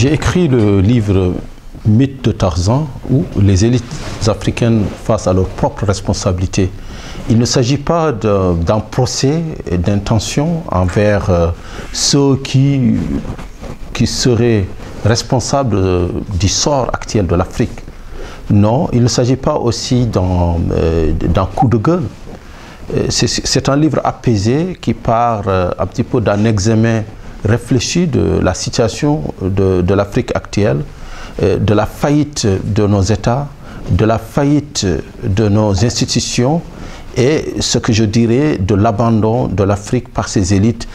J'ai écrit le livre Mythe de Tarzan, où les élites africaines face à leurs propres responsabilités. Il ne s'agit pas d'un procès d'intention envers ceux qui seraient responsables du sort actuel de l'Afrique. Non, il ne s'agit pas aussi d'un coup de gueule. C'est un livre apaisé qui part un petit peu d'un examen réfléchi de la situation de l'Afrique actuelle, de la faillite de nos États, de la faillite de nos institutions et ce que je dirais de l'abandon de l'Afrique par ces élites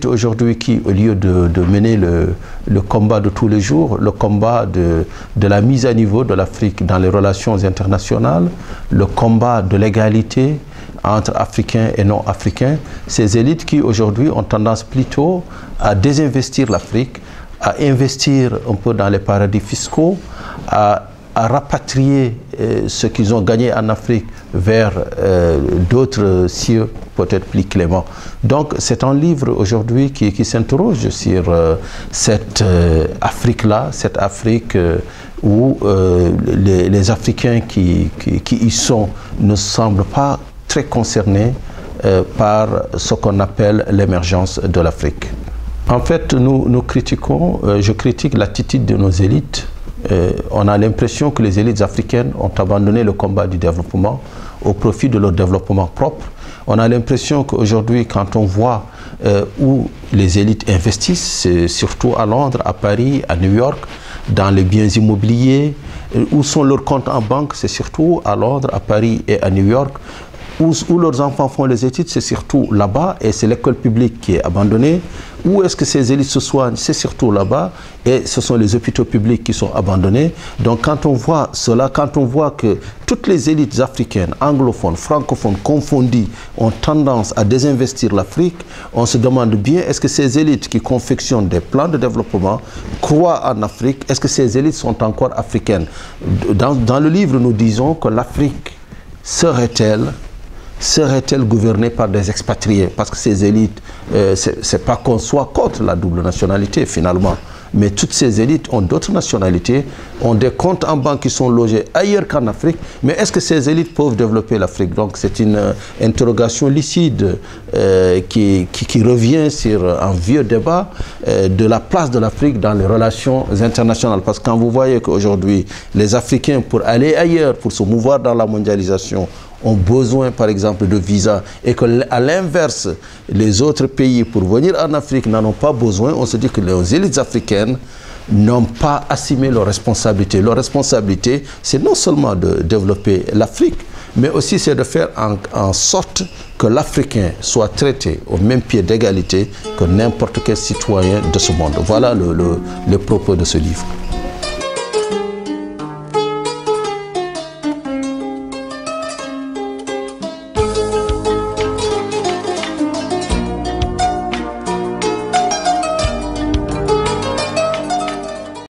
aujourd'hui qui, au lieu de mener le combat de tous les jours, le combat de la mise à niveau de l'Afrique dans les relations internationales, le combat de l'égalité entre Africains et non-Africains, ces élites qui aujourd'hui ont tendance plutôt à désinvestir l'Afrique, à investir un peu dans les paradis fiscaux, à rapatrier ce qu'ils ont gagné en Afrique vers d'autres cieux peut-être plus cléments. Donc c'est un livre aujourd'hui qui s'interroge sur cette Afrique-là, cette Afrique où les Africains qui y sont ne semblent pas très concernés par ce qu'on appelle l'émergence de l'Afrique. En fait, nous critiquons, je critique l'attitude de nos élites. On a l'impression que les élites africaines ont abandonné le combat du développement au profit de leur développement propre. On a l'impression qu'aujourd'hui, quand on voit où les élites investissent, c'est surtout à Londres, à Paris, à New York, dans les biens immobiliers, où sont leurs comptes en banque, c'est surtout à Londres, à Paris et à New York. Où leurs enfants font les études, c'est surtout là-bas, et c'est l'école publique qui est abandonnée. Où est-ce que ces élites se soignent, c'est surtout là-bas, et ce sont les hôpitaux publics qui sont abandonnés. Donc quand on voit cela, quand on voit que toutes les élites africaines, anglophones, francophones, confondues, ont tendance à désinvestir l'Afrique, on se demande bien, est-ce que ces élites qui confectionnent des plans de développement croient en Afrique? Est-ce que ces élites sont encore africaines? Dans le livre, nous disons que l'Afrique serait-elle gouvernée par des expatriés? Parce que ces élites, c'est pas qu'on soit contre la double nationalité finalement, mais toutes ces élites ont d'autres nationalités, ont des comptes en banque qui sont logés ailleurs qu'en Afrique, mais est-ce que ces élites peuvent développer l'Afrique? Donc c'est une interrogation lucide qui revient sur un vieux débat de la place de l'Afrique dans les relations internationales. Parce que quand vous voyez qu'aujourd'hui, les Africains, pour aller ailleurs, pour se mouvoir dans la mondialisation, ont besoin par exemple de visas et qu'à l'inverse, les autres pays pour venir en Afrique n'en ont pas besoin, on se dit que les élites africaines n'ont pas assumé leurs responsabilités. Leur responsabilité, c'est non seulement de développer l'Afrique, mais aussi c'est de faire en sorte que l'Africain soit traité au même pied d'égalité que n'importe quel citoyen de ce monde. Voilà le propos de ce livre.